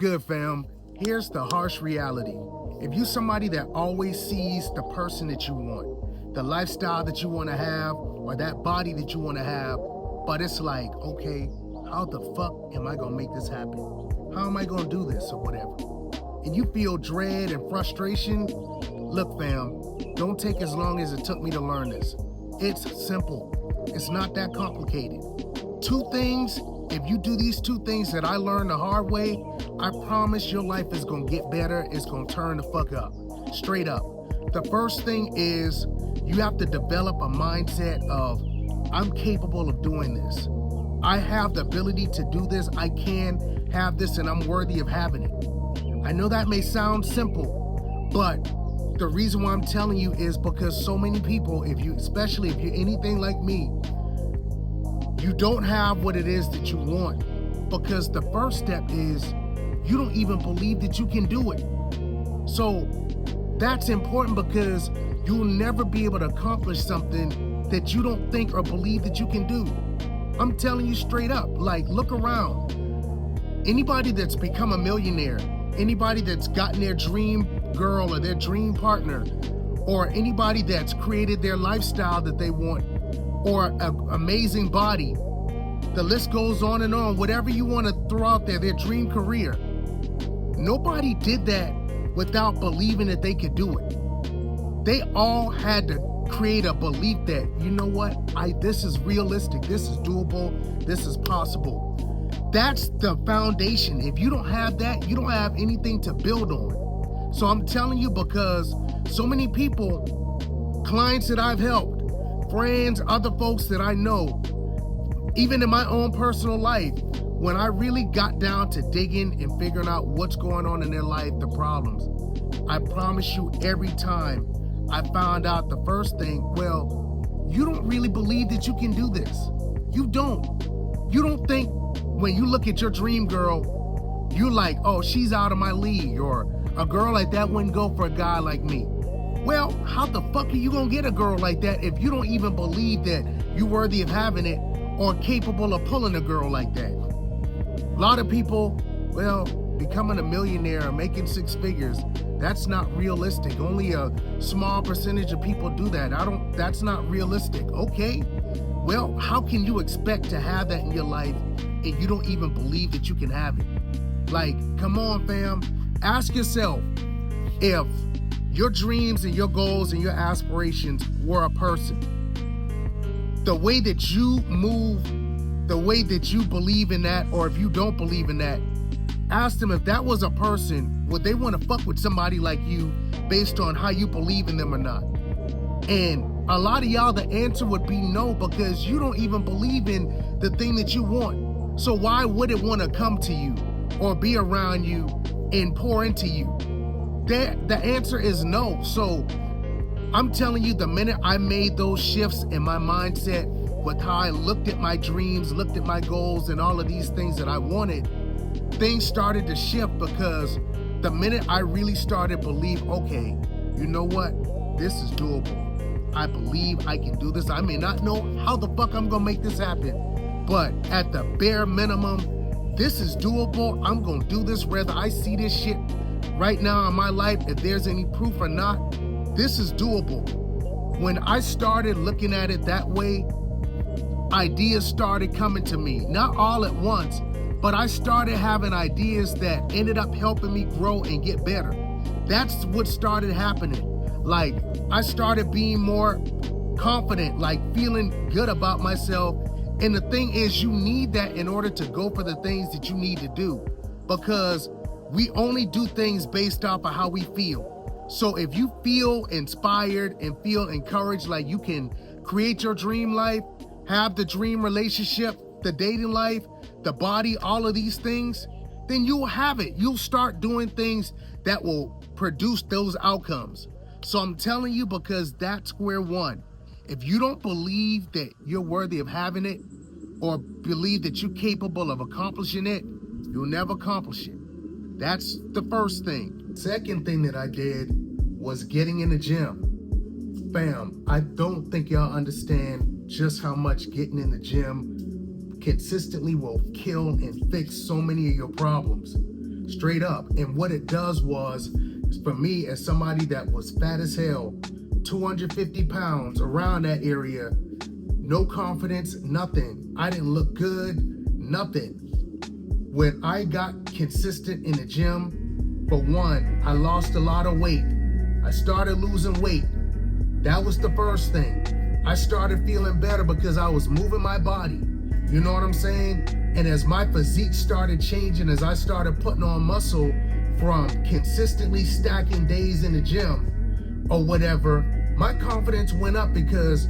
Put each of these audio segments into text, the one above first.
Good, fam. Here's the harsh reality. If you somebody that always sees the person that you want, the lifestyle that you want to have, or that body that you want to have, but it's like, okay, how the fuck am I gonna make this happen? How am I gonna do this or whatever? And you feel dread and frustration, look, fam, don't take as long as it took me to learn this. It's simple. It's not that complicated. Two things, if you do these two things that I learned the hard way, I promise your life is gonna get better. It's gonna turn the fuck up, straight up. The first thing is you have to develop a mindset of, I'm capable of doing this. I have the ability to do this. I can have this and I'm worthy of having it. I know that may sound simple, but the reason why I'm telling you is because so many people, especially if you're anything like me, you don't have what it is that you want, because the first step is you don't even believe that you can do it. So that's important, because you'll never be able to accomplish something that you don't think or believe that you can do. I'm telling you straight up, like, look around. Anybody that's become a millionaire, anybody that's gotten their dream girl or their dream partner, or anybody that's created their lifestyle that they want, or an amazing body, the list goes on and on, whatever you want to throw out there, their dream career. Nobody did that without believing that they could do it. They all had to create a belief that, you know what, this is realistic, this is doable, this is possible. That's the foundation. If you don't have that, you don't have anything to build on. So I'm telling you, because so many people, clients that I've helped, friends, other folks that I know, even in my own personal life, when I really got down to digging and figuring out what's going on in their life, the problems, I promise you, every time I found out the first thing, well, you don't really believe that you can do this. You don't. You don't think when you look at your dream girl, you're like, oh, she's out of my league, or a girl like that wouldn't go for a guy like me. Well, how the fuck are you gonna get a girl like that if you don't even believe that you're worthy of having it or capable of pulling a girl like that? A lot of people, well, becoming a millionaire or making six figures, that's not realistic. Only a small percentage of people do that. That's not realistic. Okay, well, how can you expect to have that in your life and you don't even believe that you can have it? Like, come on, fam. Ask yourself, if your dreams and your goals and your aspirations were a person, the way that you move, the way that you believe in that, or if you don't believe in that, ask them, if that was a person, would they want to fuck with somebody like you based on how you believe in them or not? And a lot of y'all, the answer would be no, because you don't even believe in the thing that you want. So why would it want to come to you or be around you and pour into you? The answer is no. So I'm telling you, the minute I made those shifts in my mindset with how I looked at my dreams, looked at my goals, and all of these things that I wanted, things started to shift, because the minute I really started believe, okay, you know what? This is doable. I believe I can do this. I may not know how the fuck I'm gonna make this happen, but at the bare minimum, this is doable. I'm gonna do this whether I see this shit right now in my life, if there's any proof or not. This is doable. When I started looking at it that way, ideas started coming to me. Not all at once, but I started having ideas that ended up helping me grow and get better. That's what started happening. Like, I started being more confident, like feeling good about myself. And the thing is, you need that in order to go for the things that you need to do, because we only do things based off of how we feel. So if you feel inspired and feel encouraged, like you can create your dream life, have the dream relationship, the dating life, the body, all of these things, then you'll have it. You'll start doing things that will produce those outcomes. So I'm telling you, because that's square one. If you don't believe that you're worthy of having it, or believe that you're capable of accomplishing it, you'll never accomplish it. That's the first thing. Second thing that I did was getting in the gym. Fam, I don't think y'all understand just how much getting in the gym consistently will kill and fix so many of your problems. straight up. And what it does was, for me, as somebody that was fat as hell, 250 pounds, around that area, no confidence, nothing. I didn't look good, nothing. When I got consistent in the gym, for one, I lost a lot of weight. I started losing weight. That was the first thing. I started feeling better because I was moving my body. You know what I'm saying? And as my physique started changing, as I started putting on muscle from consistently stacking days in the gym or whatever, my confidence went up because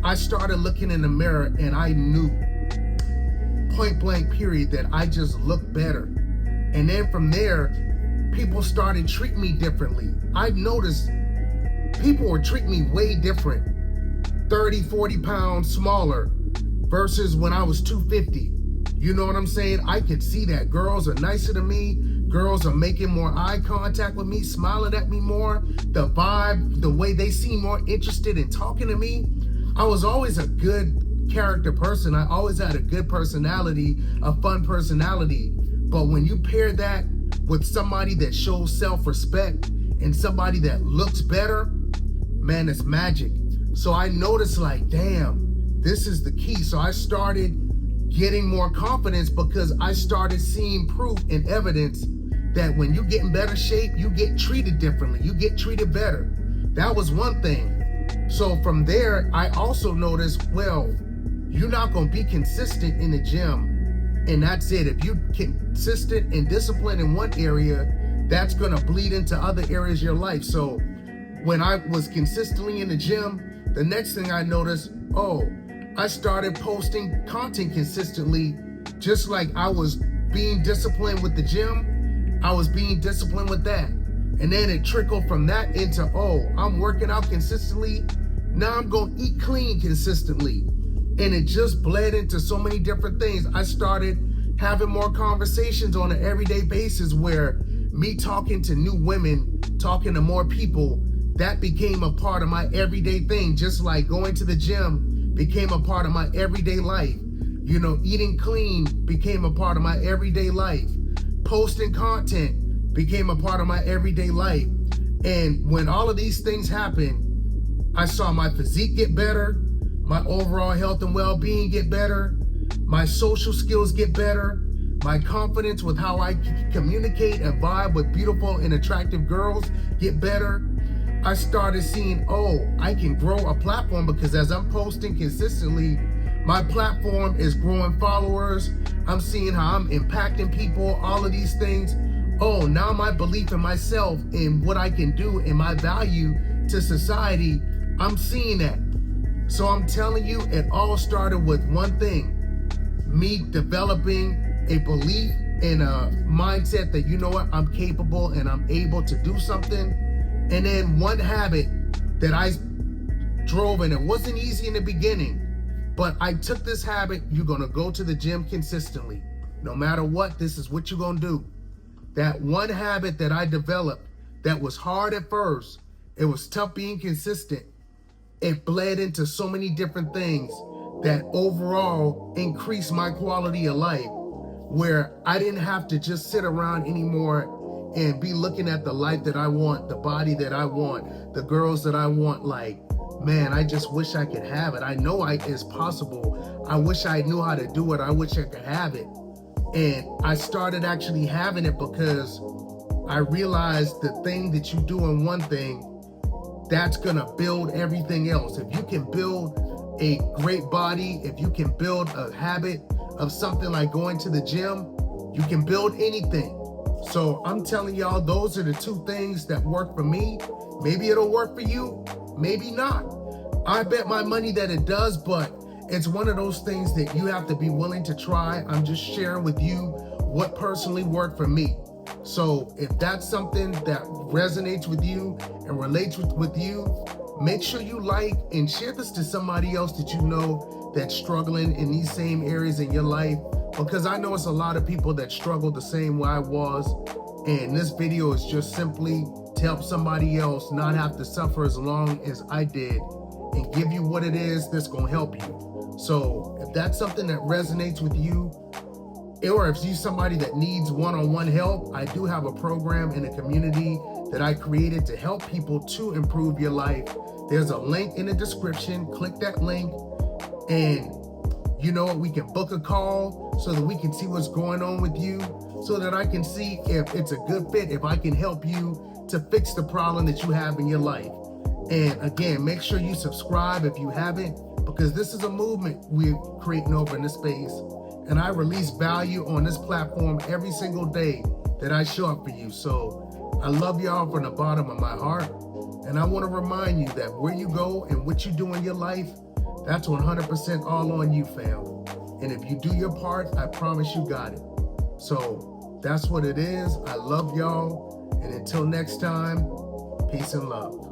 I started looking in the mirror and I knew, point blank period, that I just looked better. And then from there, people started treating me differently. I noticed people were treating me way different, 30, 40 pounds smaller versus when I was 250. You know what I'm saying? I could see that. Girls are nicer to me. Girls are making more eye contact with me, smiling at me more. The vibe, the way they seem more interested in talking to me. I was always a good character person. I always had a good personality, a fun personality. But when you pair that with somebody that shows self-respect and somebody that looks better, man, it's magic. So I noticed, like, damn, this is the key. So I started getting more confidence because I started seeing proof and evidence that when you get in better shape, you get treated differently. You get treated better. That was one thing. So from there, I also noticed, well, you're not going to be consistent in the gym, and that's it. If you're consistent and disciplined in one area, that's going to bleed into other areas of your life. So when I was consistently in the gym, the next thing I noticed, I started posting content consistently, just like I was being disciplined with the gym, I was being disciplined with that. And then it trickled from that into, I'm working out consistently. Now I'm going to eat clean consistently. And it just bled into so many different things. I started having more conversations on an everyday basis where me talking to new women, talking to more people, that became a part of my everyday thing. Just like going to the gym became a part of my everyday life. You know, eating clean became a part of my everyday life. Posting content became a part of my everyday life. And when all of these things happened, I saw my physique get better, my overall health and well-being get better, my social skills get better, my confidence with how I communicate and vibe with beautiful and attractive girls get better. I started seeing, I can grow a platform because as I'm posting consistently, my platform is growing followers. I'm seeing how I'm impacting people, all of these things. Now my belief in myself and what I can do and my value to society, I'm seeing that. So I'm telling you, it all started with one thing, me developing a belief and a mindset that, you know what, I'm capable and I'm able to do something. And then one habit that I drove, and it wasn't easy in the beginning, but I took this habit. You're going to go to the gym consistently. No matter what, this is what you're going to do. That one habit that I developed that was hard at first, it was tough being consistent. It bled into so many different things that overall increased my quality of life, where I didn't have to just sit around anymore and be looking at the life that I want, the body that I want, the girls that I want. Like, man, I just wish I could have it. I know it's possible. I wish I knew how to do it. I wish I could have it. And I started actually having it because I realized the thing that you do in one thing, that's gonna build everything else. If you can build a great body, if you can build a habit of something like going to the gym, you can build anything. So I'm telling y'all, those are the two things that work for me. Maybe it'll work for you, maybe not. I bet my money that it does, but it's one of those things that you have to be willing to try. I'm just sharing with you what personally worked for me. So if that's something that resonates with you and relates with you, make sure you like and share this to somebody else that you know that's struggling in these same areas in your life, because I know it's a lot of people that struggle the same way I was. And this video is just simply to help somebody else not have to suffer as long as I did and give you what it is that's going to help you. So if that's something that resonates with you or if you're somebody that needs one-on-one help, I do have a program in a community that I created to help people to improve your life. There's a link in the description. Click that link, and you know what? We can book a call so that we can see what's going on with you, so that I can see if it's a good fit, if I can help you to fix the problem that you have in your life. And again, make sure you subscribe if you haven't, because this is a movement we're creating over in this space. And I release value on this platform every single day that I show up for you. So I love y'all from the bottom of my heart. And I want to remind you that where you go and what you do in your life, that's 100% all on you, fam. And if you do your part, I promise you got it. So that's what it is. I love y'all. And until next time, peace and love.